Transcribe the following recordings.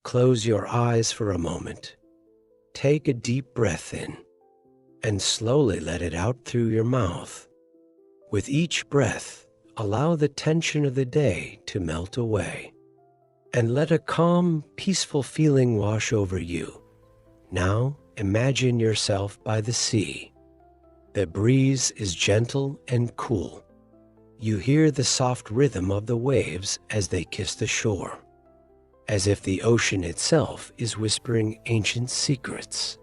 Close your eyes for a moment. Take a deep breath in and slowly let it out through your mouth. With each breath, allow the tension of the day to melt away and let a calm, peaceful feeling wash over you. Now, imagine yourself by the sea. The breeze is gentle and cool. You hear the soft rhythm of the waves as they kiss the shore, as if the ocean itself is whispering ancient secrets.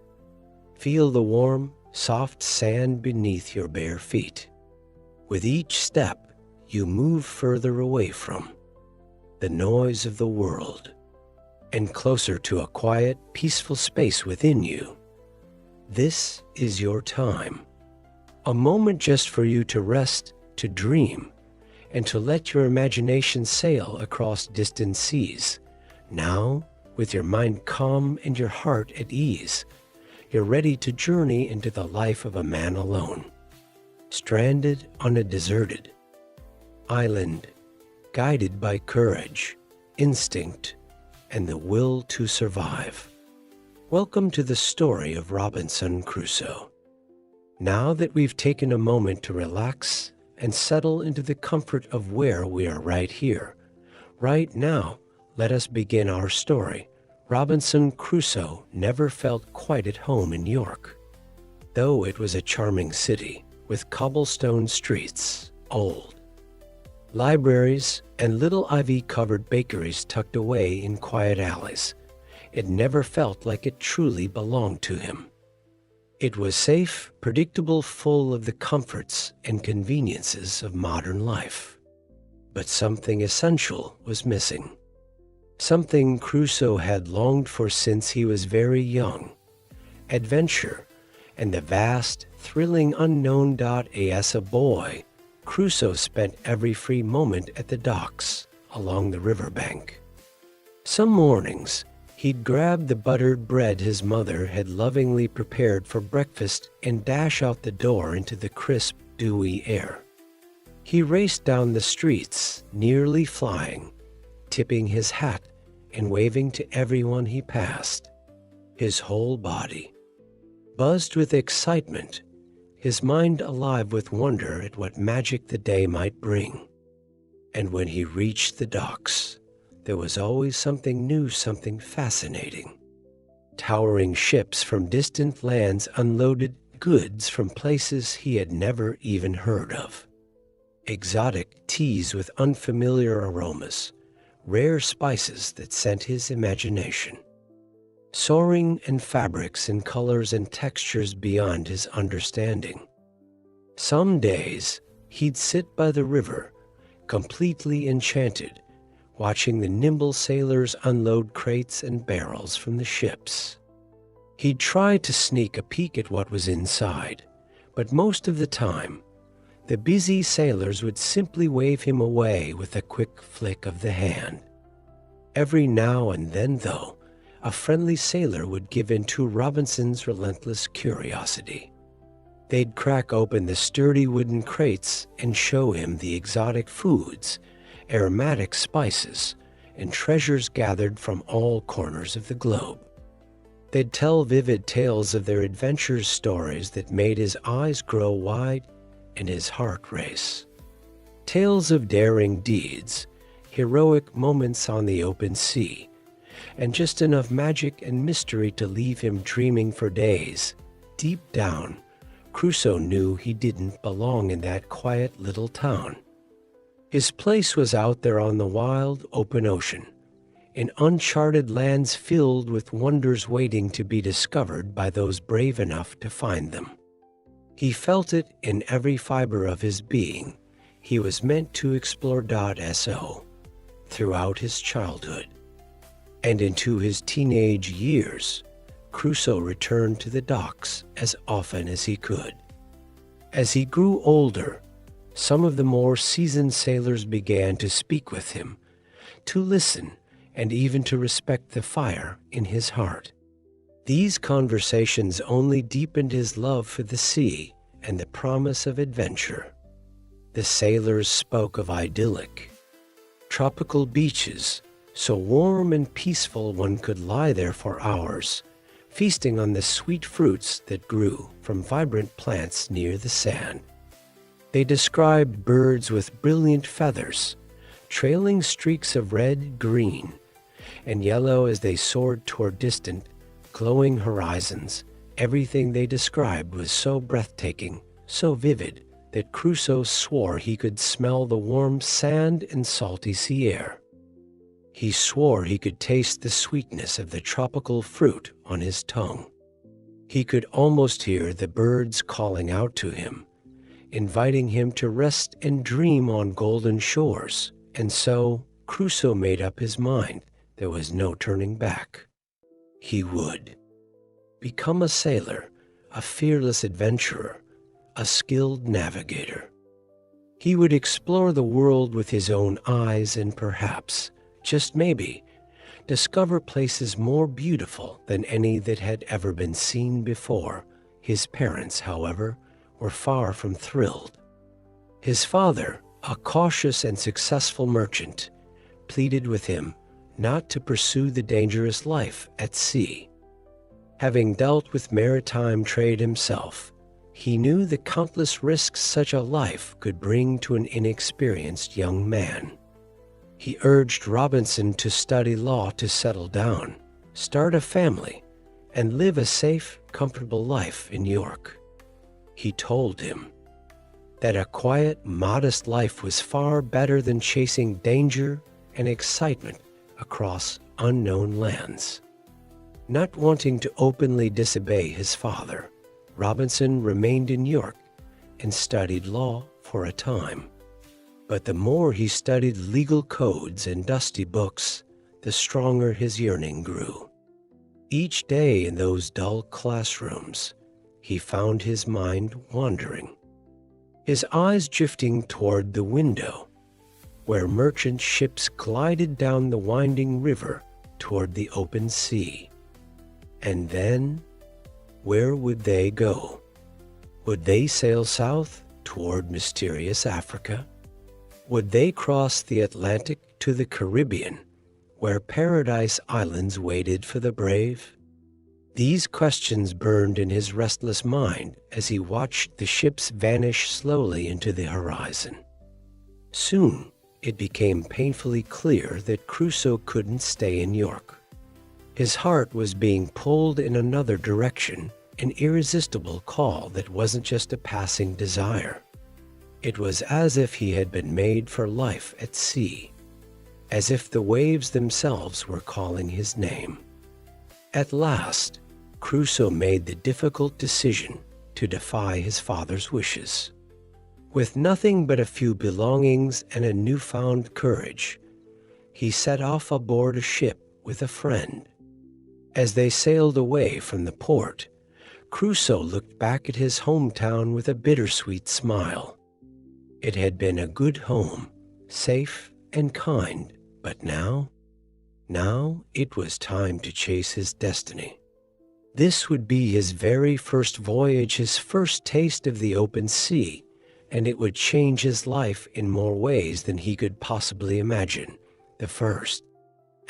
Feel the warm, soft sand beneath your bare feet. With each step, you move further away from the noise of the world and closer to a quiet, peaceful space within you. This is your time, a moment just for you to rest, to dream, and to let your imagination sail across distant seas. Now, with your mind calm and your heart at ease, you're ready to journey into the life of a man alone, stranded on a deserted island, guided by courage, instinct, and the will to survive. Welcome to the story of Robinson Crusoe. Now that we've taken a moment to relax and settle into the comfort of where we are right here, right now, let us begin our story. Robinson Crusoe never felt quite at home in York. Though it was a charming city with cobblestone streets, old libraries, and little ivy-covered bakeries tucked away in quiet alleys, it never felt like it truly belonged to him. It was safe, predictable, full of the comforts and conveniences of modern life. But something essential was missing. Something Crusoe had longed for since he was very young: adventure and the vast, thrilling unknown. As a boy, Crusoe spent every free moment at the docks along the riverbank. Some mornings, he'd grab the buttered bread his mother had lovingly prepared for breakfast and dash out the door into the crisp, dewy air. He raced down the streets, nearly flying, tipping his hat and waving to everyone he passed. His whole body buzzed with excitement, his mind alive with wonder at what magic the day might bring. And when he reached the docks, there was always something new, something fascinating. Towering ships from distant lands unloaded goods from places he had never even heard of. Exotic teas with unfamiliar aromas, rare spices that sent his imagination. Soaring and fabrics in colors and textures beyond his understanding. Some days, he'd sit by the river, completely enchanted, watching the nimble sailors unload crates and barrels from the ships. He'd try to sneak a peek at what was inside, but most of the time, the busy sailors would simply wave him away with a quick flick of the hand. Every now and then, though, a friendly sailor would give in to Robinson's relentless curiosity. They'd crack open the sturdy wooden crates and show him the exotic foods, aromatic spices, and treasures gathered from all corners of the globe. They'd tell vivid tales of their adventures, stories that made his eyes grow wide and his heart race. Tales of daring deeds, heroic moments on the open sea, and just enough magic and mystery to leave him dreaming for days. Deep down, Crusoe knew he didn't belong in that quiet little town. His place was out there on the wild, open ocean, in uncharted lands filled with wonders waiting to be discovered by those brave enough to find them. He felt it in every fiber of his being. He was meant to explore. So, throughout his childhood and into his teenage years, Crusoe returned to the docks as often as he could. As he grew older, some of the more seasoned sailors began to speak with him, to listen, and even to respect the fire in his heart. These conversations only deepened his love for the sea and the promise of adventure. The sailors spoke of idyllic, tropical beaches, so warm and peaceful one could lie there for hours, feasting on the sweet fruits that grew from vibrant plants near the sand. They described birds with brilliant feathers, trailing streaks of red, green, and yellow as they soared toward distant, glowing horizons. Everything they described was so breathtaking, so vivid, that Crusoe swore he could smell the warm sand and salty sea air. He swore he could taste the sweetness of the tropical fruit on his tongue. He could almost hear the birds calling out to him, inviting him to rest and dream on golden shores. And so Crusoe made up his mind there was no turning back. He would become a sailor, a fearless adventurer, a skilled navigator. He would explore the world with his own eyes and perhaps, just maybe, discover places more beautiful than any that had ever been seen before. His parents, however, were far from thrilled. His father, a cautious and successful merchant, pleaded with him not to pursue the dangerous life at sea. Having dealt with maritime trade himself, he knew the countless risks such a life could bring to an inexperienced young man. He urged Robinson to study law to settle down, start a family, and live a safe, comfortable life in York. He told him that a quiet, modest life was far better than chasing danger and excitement across unknown lands. Not wanting to openly disobey his father, Robinson remained in York and studied law for a time. But the more he studied legal codes and dusty books, the stronger his yearning grew. Each day in those dull classrooms, he found his mind wandering, his eyes drifting toward the window, where merchant ships glided down the winding river toward the open sea. And then, where would they go? Would they sail south toward mysterious Africa? Would they cross the Atlantic to the Caribbean, where Paradise Islands waited for the brave? These questions burned in his restless mind as he watched the ships vanish slowly into the horizon. Soon, it became painfully clear that Crusoe couldn't stay in York. His heart was being pulled in another direction, an irresistible call that wasn't just a passing desire. It was as if he had been made for life at sea, as if the waves themselves were calling his name. At last, Crusoe made the difficult decision to defy his father's wishes. With nothing but a few belongings and a newfound courage, he set off aboard a ship with a friend. As they sailed away from the port, Crusoe looked back at his hometown with a bittersweet smile. It had been a good home, safe and kind, but now it was time to chase his destiny. This would be his very first voyage, his first taste of the open sea, and it would change his life in more ways than he could possibly imagine. The first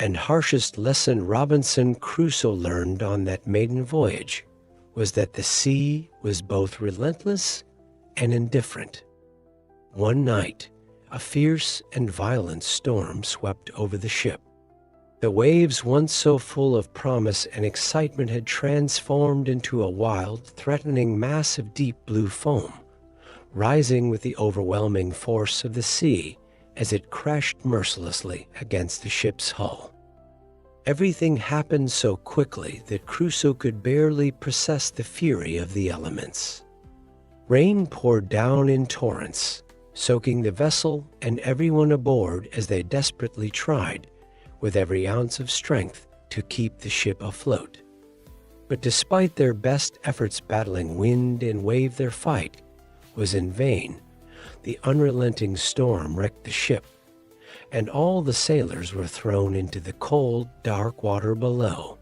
and harshest lesson Robinson Crusoe learned on that maiden voyage was that the sea was both relentless and indifferent. One night, a fierce and violent storm swept over the ship. The waves, once so full of promise and excitement, had transformed into a wild, threatening mass of deep blue foam, rising with the overwhelming force of the sea as it crashed mercilessly against the ship's hull. Everything happened so quickly that Crusoe could barely process the fury of the elements. Rain poured down in torrents, soaking the vessel and everyone aboard as they desperately tried, with every ounce of strength, to keep the ship afloat. But despite their best efforts battling wind and wave, their fight was in vain. The unrelenting storm wrecked the ship, and all the sailors were thrown into the cold, dark water below.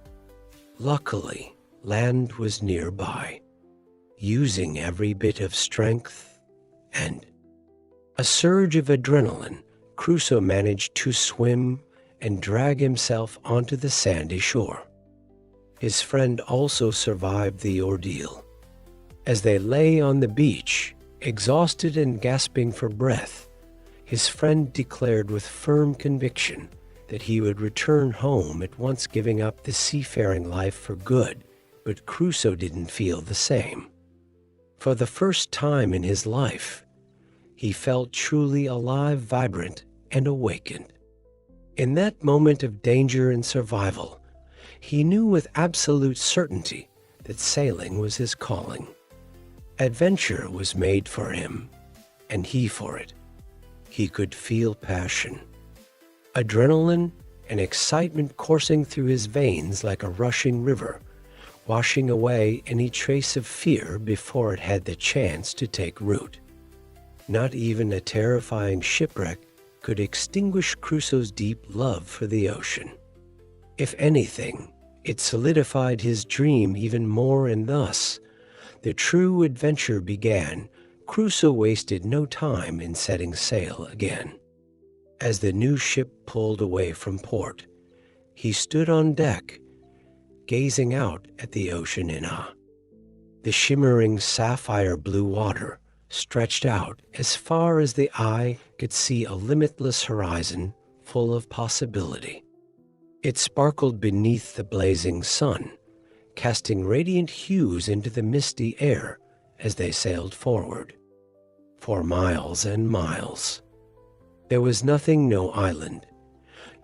Luckily, land was nearby. Using every bit of strength and a surge of adrenaline, Crusoe managed to swim and drag himself onto the sandy shore. His friend also survived the ordeal. As they lay on the beach, exhausted and gasping for breath, his friend declared with firm conviction that he would return home at once, giving up the seafaring life for good. But Crusoe didn't feel the same. For the first time in his life, he felt truly alive, vibrant, and awakened. In that moment of danger and survival, he knew with absolute certainty that sailing was his calling. Adventure was made for him, and he for it. He could feel passion, adrenaline, and excitement coursing through his veins like a rushing river, washing away any trace of fear before it had the chance to take root. Not even a terrifying shipwreck could extinguish Crusoe's deep love for the ocean. If anything, it solidified his dream even more, and thus the true adventure began. Crusoe wasted no time in setting sail again. As the new ship pulled away from port, he stood on deck, gazing out at the ocean in awe. The shimmering sapphire blue water stretched out as far as the eye could see, a limitless horizon full of possibility. It sparkled beneath the blazing sun, casting radiant hues into the misty air as they sailed forward. For miles and miles, there was nothing, no island,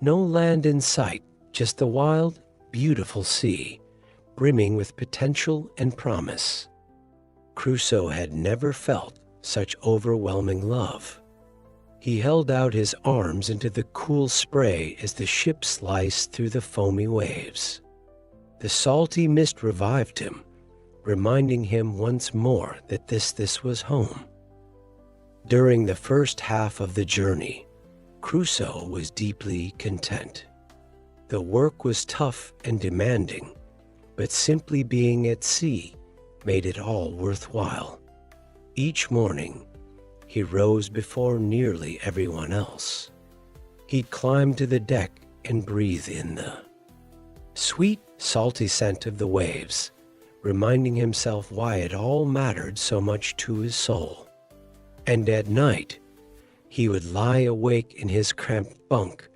no land in sight, just the wild, beautiful sea, brimming with potential and promise. Crusoe had never felt such overwhelming love. He held out his arms into the cool spray as the ship sliced through the foamy waves. The salty mist revived him, reminding him once more that this was home. During the first half of the journey, Crusoe was deeply content. The work was tough and demanding, but simply being at sea made it all worthwhile. Each morning, he rose before nearly everyone else. He'd climb to the deck and breathe in the sweet, salty scent of the waves, reminding himself why it all mattered so much to his soul. And at night, he would lie awake in his cramped bunk,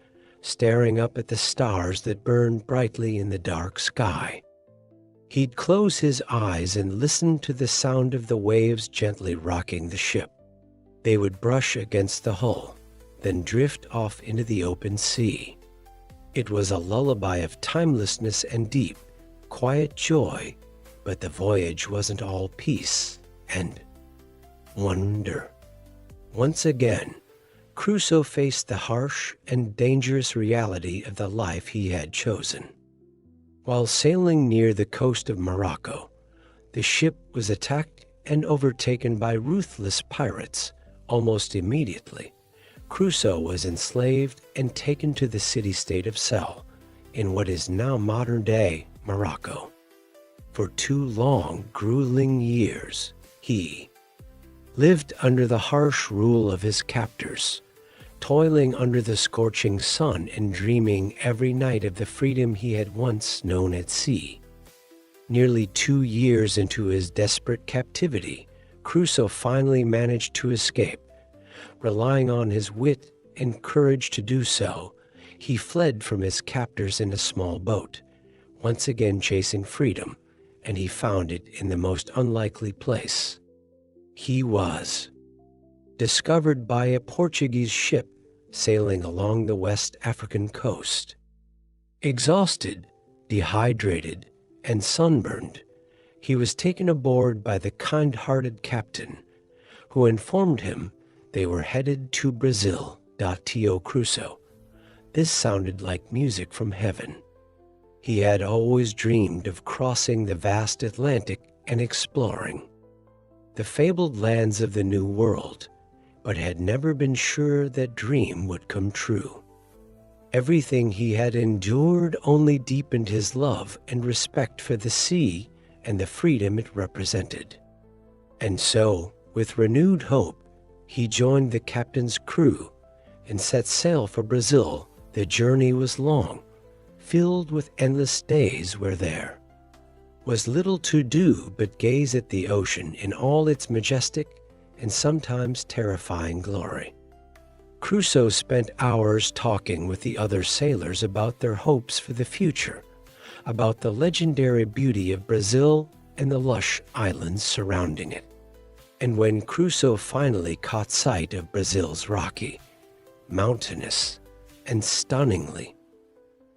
staring up at the stars that burned brightly in the dark sky. He'd close his eyes and listen to the sound of the waves gently rocking the ship. They would brush against the hull, then drift off into the open sea. It was a lullaby of timelessness and deep, quiet joy, but the voyage wasn't all peace and wonder. Once again, Crusoe faced the harsh and dangerous reality of the life he had chosen. While sailing near the coast of Morocco, the ship was attacked and overtaken by ruthless pirates. Almost immediately, Crusoe was enslaved and taken to the city-state of Sel, in what is now modern-day Morocco. For 2 long, grueling years, he lived under the harsh rule of his captors, toiling under the scorching sun and dreaming every night of the freedom he had once known at sea. Nearly 2 years into his desperate captivity, Crusoe finally managed to escape. Relying on his wit and courage to do so, he fled from his captors in a small boat, once again chasing freedom, and he found it in the most unlikely place. He was discovered by a Portuguese ship sailing along the West African coast. Exhausted, dehydrated, and sunburned, he was taken aboard by the kind-hearted captain, who informed him they were headed to Brazil. Crusoe. This sounded like music from heaven. He had always dreamed of crossing the vast Atlantic and exploring the fabled lands of the New World, but had never been sure that dream would come true. Everything he had endured only deepened his love and respect for the sea and the freedom it represented. And so, with renewed hope, he joined the captain's crew and set sail for Brazil The journey was long, filled with endless days where there was little to do but gaze at the ocean in all its majestic and sometimes terrifying glory. Crusoe spent hours talking with the other sailors about their hopes for the future, about the legendary beauty of Brazil and the lush islands surrounding it. And when Crusoe finally caught sight of Brazil's rocky, mountainous, and stunningly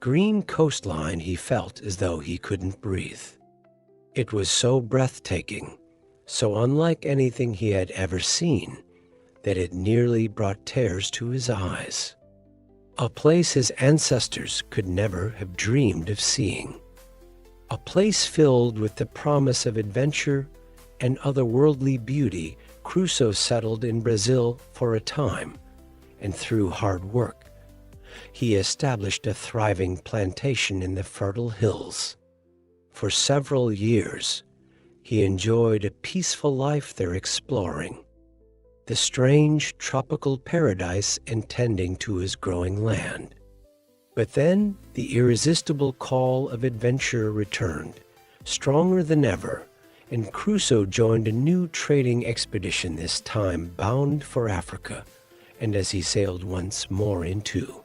green coastline, he felt as though he couldn't breathe. It was so breathtaking, so unlike anything he had ever seen, that it nearly brought tears to his eyes. A place his ancestors could never have dreamed of seeing. A place filled with the promise of adventure and otherworldly beauty. Crusoe settled in Brazil for a time, and through hard work, he established a thriving plantation in the fertile hills. For several years, he enjoyed a peaceful life there, exploring the strange tropical paradise and tending to his growing land. But then the irresistible call of adventure returned, stronger than ever, and Crusoe joined a new trading expedition, this time bound for Africa. And as he sailed once more into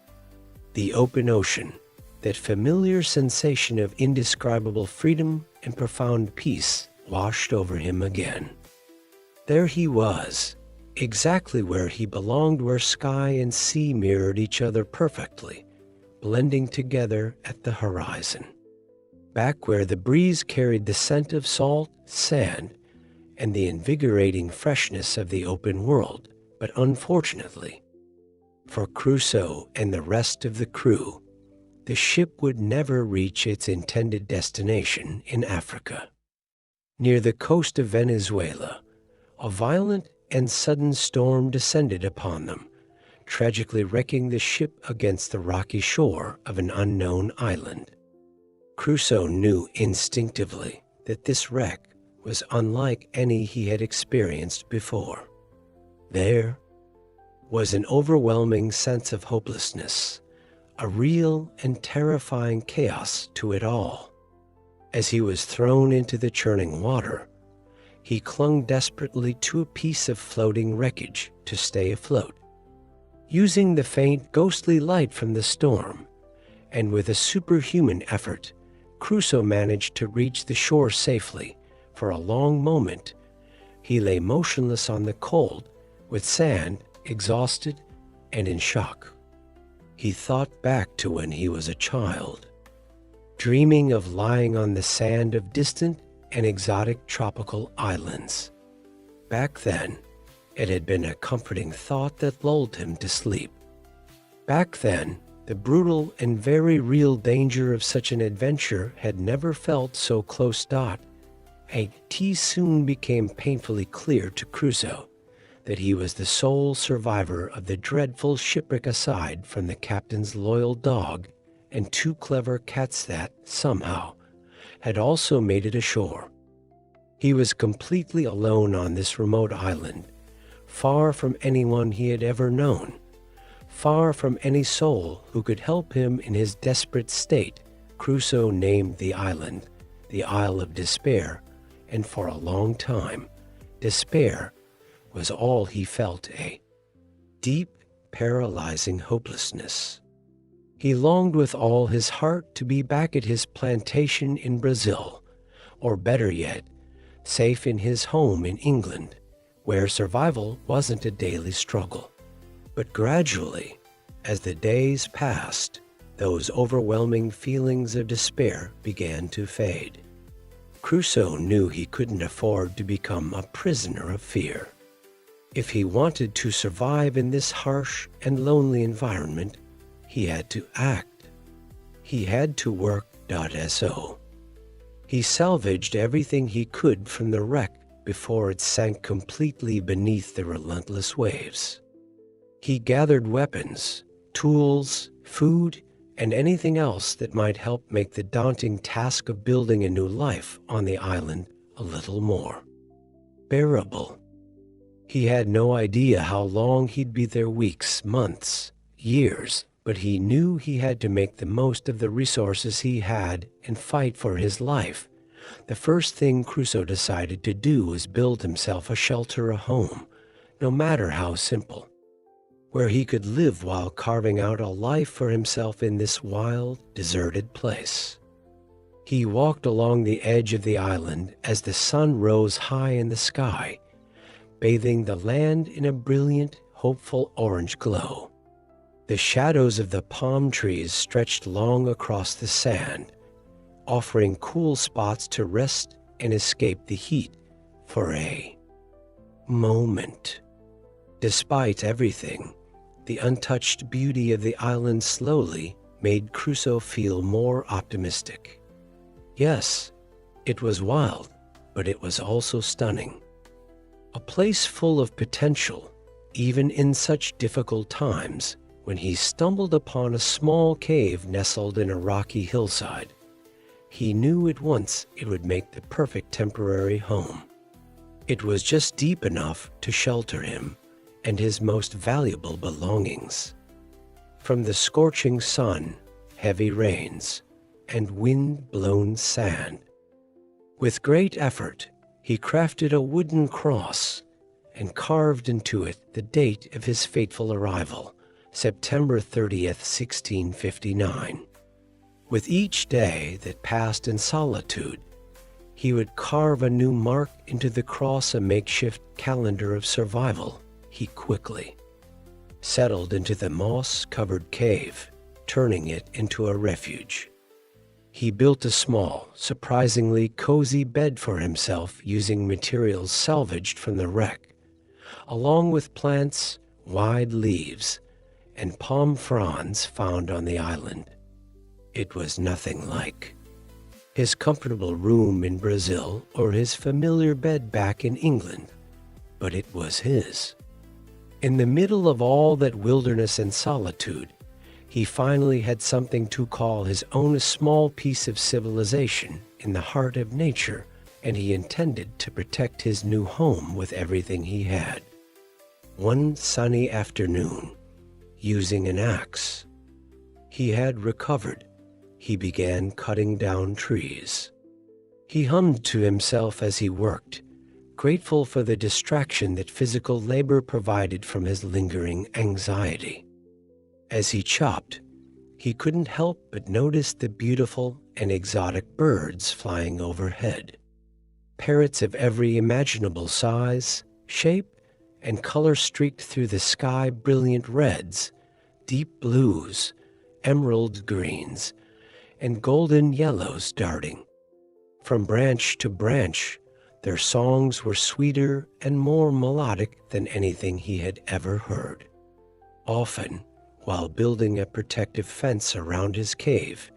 the open ocean, that familiar sensation of indescribable freedom and profound peace washed over him again. There he was, exactly where he belonged, where sky and sea mirrored each other perfectly, blending together at the horizon. Back where the breeze carried the scent of salt, sand, and the invigorating freshness of the open world. But unfortunately for Crusoe and the rest of the crew, the ship would never reach its intended destination in Africa. Near the coast of Venezuela, a violent and sudden storm descended upon them, tragically wrecking the ship against the rocky shore of an unknown island. Crusoe knew instinctively that this wreck was unlike any he had experienced before. There was an overwhelming sense of hopelessness, a real and terrifying chaos to it all. As he was thrown into the churning water, he clung desperately to a piece of floating wreckage to stay afloat. Using the faint, ghostly light from the storm, and with a superhuman effort, Crusoe managed to reach the shore safely. For a long moment, he lay motionless on the cold, with sand, exhausted and in shock. He thought back to when he was a child, dreaming of lying on the sand of distant and exotic tropical islands. Back then, it had been a comforting thought that lulled him to sleep. Back then, the brutal and very real danger of such an adventure had never felt so close. It soon became painfully clear to Crusoe that he was the sole survivor of the dreadful shipwreck, aside from the captain's loyal dog and two clever cats that, somehow, had also made it ashore. He was completely alone on this remote island, far from anyone he had ever known, far from any soul who could help him in his desperate state. Crusoe named the island the Isle of Despair, and for a long time, despair was all he felt, a deep, paralyzing hopelessness. He longed with all his heart to be back at his plantation in Brazil, or better yet, safe in his home in England, where survival wasn't a daily struggle. But gradually, as the days passed, those overwhelming feelings of despair began to fade. Crusoe knew he couldn't afford to become a prisoner of fear. If he wanted to survive in this harsh and lonely environment, he had to act. He had to work. So he salvaged everything he could from the wreck before it sank completely beneath the relentless waves. He gathered weapons, tools, food, and anything else that might help make the daunting task of building a new life on the island a little more bearable. He had no idea how long he'd be there, weeks, months, years, but he knew he had to make the most of the resources he had and fight for his life. The first thing Crusoe decided to do was build himself a shelter, a home, no matter how simple, where he could live while carving out a life for himself in this wild, deserted place. He walked along the edge of the island as the sun rose high in the sky, bathing the land in a brilliant, hopeful orange glow. The shadows of the palm trees stretched long across the sand, offering cool spots to rest and escape the heat for a moment. Despite everything, the untouched beauty of the island slowly made Crusoe feel more optimistic. Yes, it was wild, but it was also stunning. A place full of potential, even in such difficult times. When he stumbled upon a small cave nestled in a rocky hillside, he knew at once it would make the perfect temporary home. It was just deep enough to shelter him and his most valuable belongings from the scorching sun, heavy rains, and wind-blown sand. With great effort, he crafted a wooden cross and carved into it the date of his fateful arrival, September 30th, 1659. With each day that passed in solitude, he would carve a new mark into the cross, a makeshift calendar of survival. He quickly settled into the moss-covered cave, turning it into a refuge. He built a small, surprisingly cozy bed for himself using materials salvaged from the wreck, along with plants, wide leaves, and palm fronds found on the island. It was nothing like his comfortable room in Brazil or his familiar bed back in England, but it was his. In the middle of all that wilderness and solitude, he finally had something to call his own, a small piece of civilization in the heart of nature, and he intended to protect his new home with everything he had. One sunny afternoon, using an axe he had recovered, he began cutting down trees. He hummed to himself as he worked, grateful for the distraction that physical labor provided from his lingering anxiety. As he chopped, he couldn't help but notice the beautiful and exotic birds flying overhead. Parrots of every imaginable size, shape, and color streaked through the sky, brilliant reds, deep blues, emerald greens, and golden yellows darting. From branch to branch, their songs were sweeter and more melodic than anything he had ever heard. Often, while building a protective fence around his cave,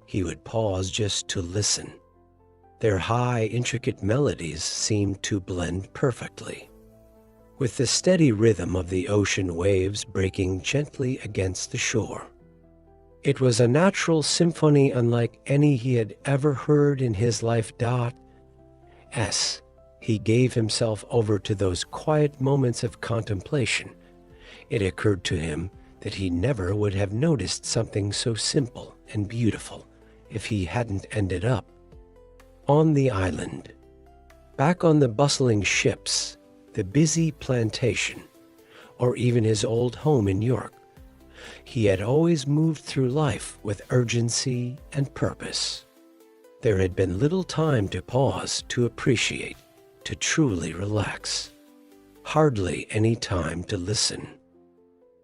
he would pause just to listen. Their high, intricate melodies seemed to blend perfectly with the steady rhythm of the ocean waves breaking gently against the shore. It was a natural symphony unlike any he had ever heard in his life. As he gave himself over to those quiet moments of contemplation, it occurred to him that he never would have noticed something so simple and beautiful if he hadn't ended up on the island. Back on the bustling ships, the busy plantation, or even his old home in York, he had always moved through life with urgency and purpose. There had been little time to pause, to appreciate, to truly relax. Hardly any time to listen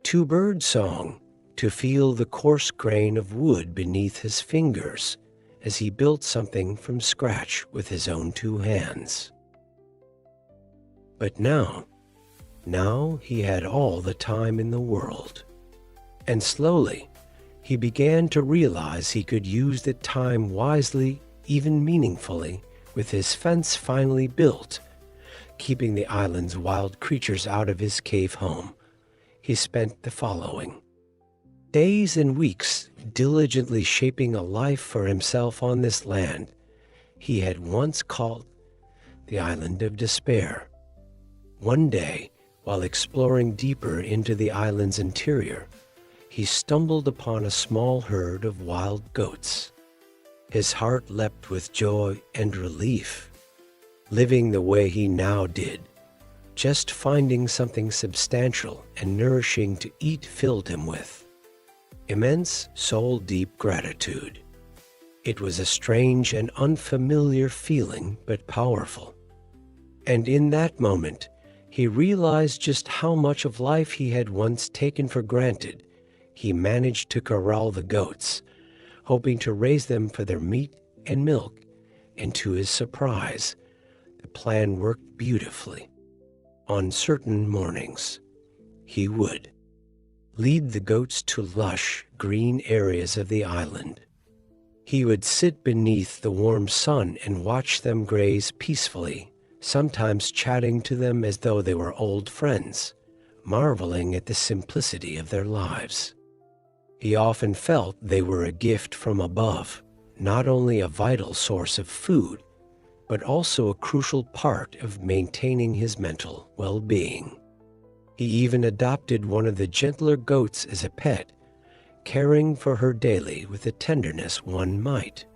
to birdsong, to feel the coarse grain of wood beneath his fingers as he built something from scratch with his own two hands. But now he had all the time in the world. And slowly, he began to realize he could use the time wisely, even meaningfully, with his fence finally built, keeping the island's wild creatures out of his cave home. He spent the following days and weeks diligently shaping a life for himself on this land he had once called the Island of Despair. One day, while exploring deeper into the island's interior, he stumbled upon a small herd of wild goats. His heart leapt with joy and relief. Living the way he now did, just finding something substantial and nourishing to eat filled him with immense, soul-deep gratitude. It was a strange and unfamiliar feeling, but powerful. And in that moment, he realized just how much of life he had once taken for granted. He managed to corral the goats, hoping to raise them for their meat and milk, and to his surprise, the plan worked beautifully. On certain mornings, he would lead the goats to lush, green areas of the island. He would sit beneath the warm sun and watch them graze peacefully, sometimes chatting to them as though they were old friends, marveling at the simplicity of their lives. He often felt they were a gift from above, not only a vital source of food, but also a crucial part of maintaining his mental well-being. He even adopted one of the gentler goats as a pet, caring for her daily with the tenderness one might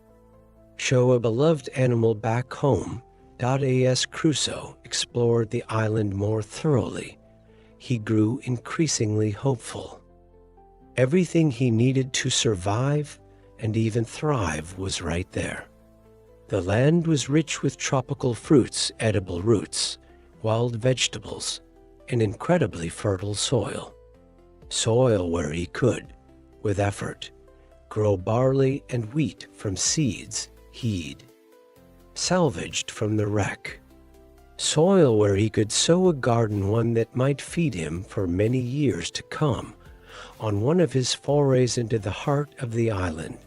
show a beloved animal back home. As Crusoe explored the island more thoroughly, he grew increasingly hopeful. Everything he needed to survive and even thrive was right there. The land was rich with tropical fruits, edible roots, wild vegetables, and incredibly fertile soil. Soil where he could, with effort, grow barley and wheat from seeds he'd salvaged from the wreck. Soil where he could sow a garden, one that might feed him for many years to come. On one of his forays into the heart of the island,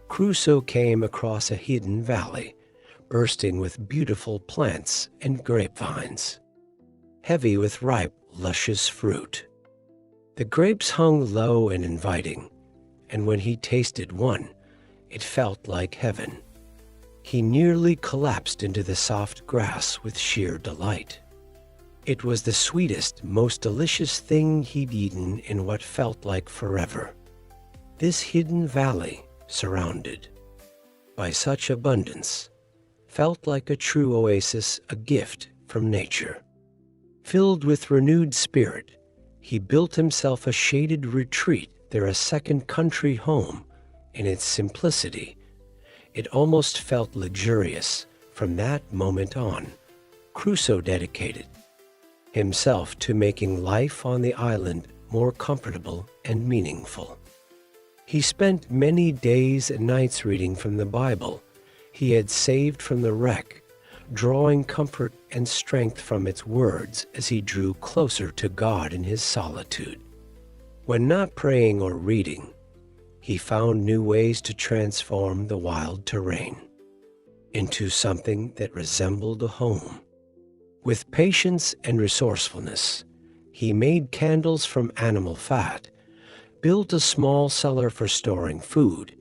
Crusoe came across a hidden valley, bursting with beautiful plants and grapevines, heavy with ripe, luscious fruit. The grapes hung low and inviting, and when he tasted one, it felt like heaven. He nearly collapsed into the soft grass with sheer delight. It was the sweetest, most delicious thing he'd eaten in what felt like forever. This hidden valley, surrounded by such abundance, felt like a true oasis, a gift from nature. Filled with renewed spirit, he built himself a shaded retreat there, a second country home. In its simplicity, it almost felt luxurious. From that moment on, Crusoe dedicated himself to making life on the island more comfortable and meaningful. He spent many days and nights reading from the Bible he had saved from the wreck, drawing comfort and strength from its words as he drew closer to God in his solitude. When not praying or reading, he found new ways to transform the wild terrain into something that resembled a home. With patience and resourcefulness, he made candles from animal fat, built a small cellar for storing food,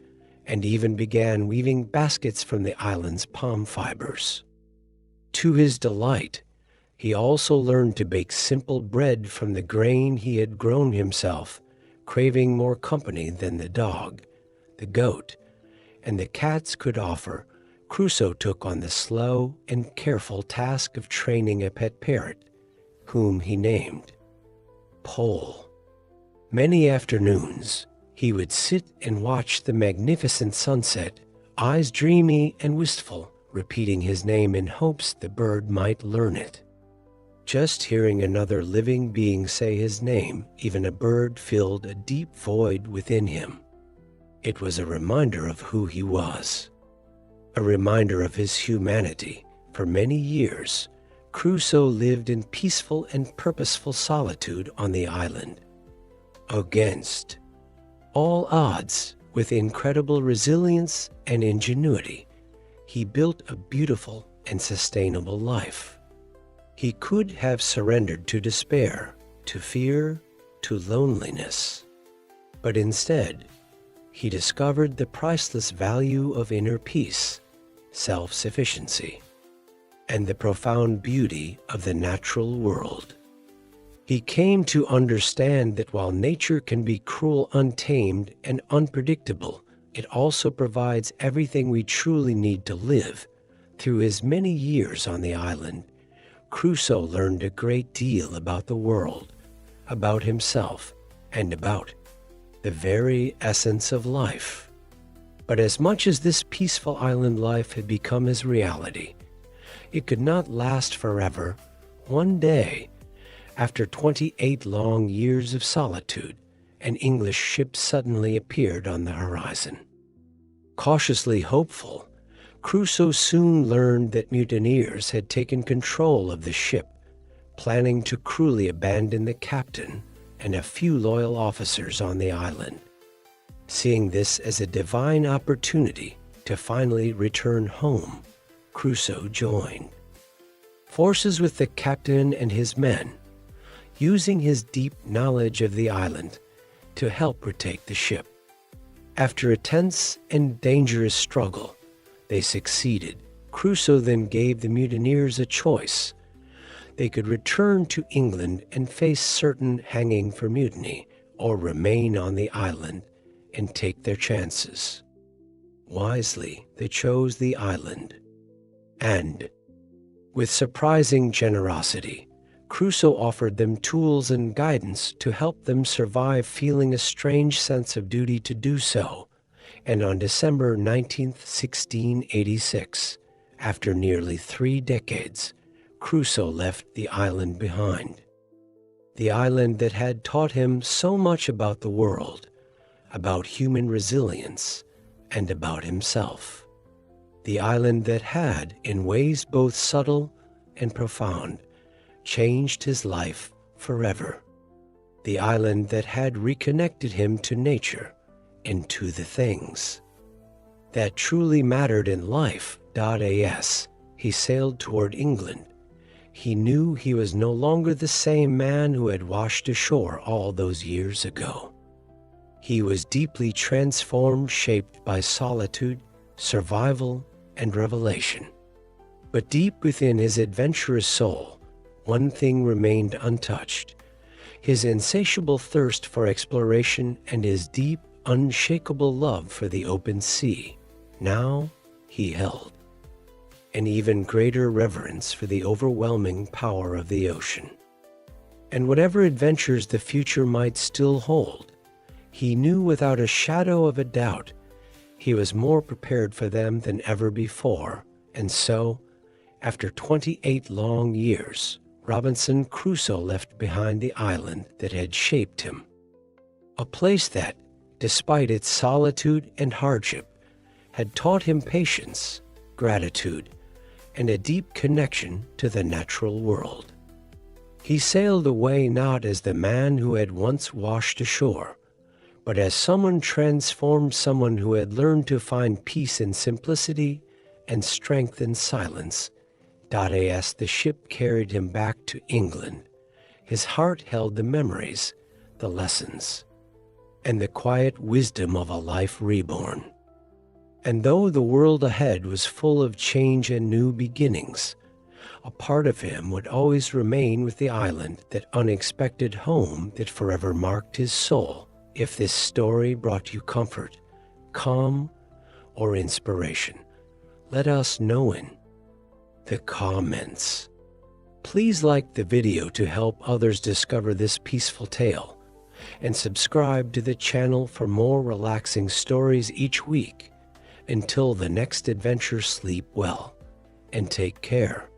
and even began weaving baskets from the island's palm fibers. To his delight, he also learned to bake simple bread from the grain he had grown himself, craving more company than the dog, the goat, and the cats could offer. Crusoe took on the slow and careful task of training a pet parrot, whom he named Pole. Many afternoons, he would sit and watch the magnificent sunset, eyes dreamy and wistful, repeating his name in hopes the bird might learn it. Just hearing another living being say his name, even a bird, filled a deep void within him. It was a reminder of who he was, a reminder of his humanity. For many years, Crusoe lived in peaceful and purposeful solitude on the island. Against all odds, with incredible resilience and ingenuity, he built a beautiful and sustainable life. He could have surrendered to despair, to fear, to loneliness, but instead, he discovered the priceless value of inner peace, self-sufficiency, and the profound beauty of the natural world. He came to understand that while nature can be cruel, untamed, and unpredictable, it also provides everything we truly need to live. Through his many years on the island, Crusoe learned a great deal about the world, about himself, and about the very essence of life. But as much as this peaceful island life had become his reality, it could not last forever. One day, after 28 long years of solitude, an English ship suddenly appeared on the horizon. Cautiously hopeful, Crusoe soon learned that mutineers had taken control of the ship, planning to cruelly abandon the captain and a few loyal officers on the island. Seeing this as a divine opportunity to finally return home, Crusoe joined forces with the captain and his men, using his deep knowledge of the island to help retake the ship. After a tense and dangerous struggle, they succeeded. Crusoe then gave the mutineers a choice. They could return to England and face certain hanging for mutiny, or remain on the island and take their chances. Wisely, they chose the island. And, with surprising generosity, Crusoe offered them tools and guidance to help them survive, feeling a strange sense of duty to do so. And on December 19th, 1686, after nearly 3 decades, Crusoe left the island behind. The island that had taught him so much about the world, about human resilience, and about himself. The island that had, in ways both subtle and profound, changed his life forever. The island that had reconnected him to nature and to the things that truly mattered in life. As he sailed toward England, he knew he was no longer the same man who had washed ashore all those years ago. He was deeply transformed, shaped by solitude, survival, and revelation. But deep within his adventurous soul, one thing remained untouched: his insatiable thirst for exploration and his deep, unshakable love for the open sea. Now he held an even greater reverence for the overwhelming power of the ocean. And whatever adventures the future might still hold, he knew without a shadow of a doubt he was more prepared for them than ever before. And so, after 28 long years, Robinson Crusoe left behind the island that had shaped him. A place that, despite its solitude and hardship, had taught him patience, gratitude, and a deep connection to the natural world. He sailed away not as the man who had once washed ashore, but as someone transformed, someone who had learned to find peace in simplicity and strength in silence. As the ship carried him back to England, his heart held the memories, the lessons, and the quiet wisdom of a life reborn. And though the world ahead was full of change and new beginnings, a part of him would always remain with the island, that unexpected home that forever marked his soul. If this story brought you comfort, calm, or inspiration, let us know in the comments. Please like the video to help others discover this peaceful tale, and subscribe to the channel for more relaxing stories each week. Until the next adventure, sleep well and take care.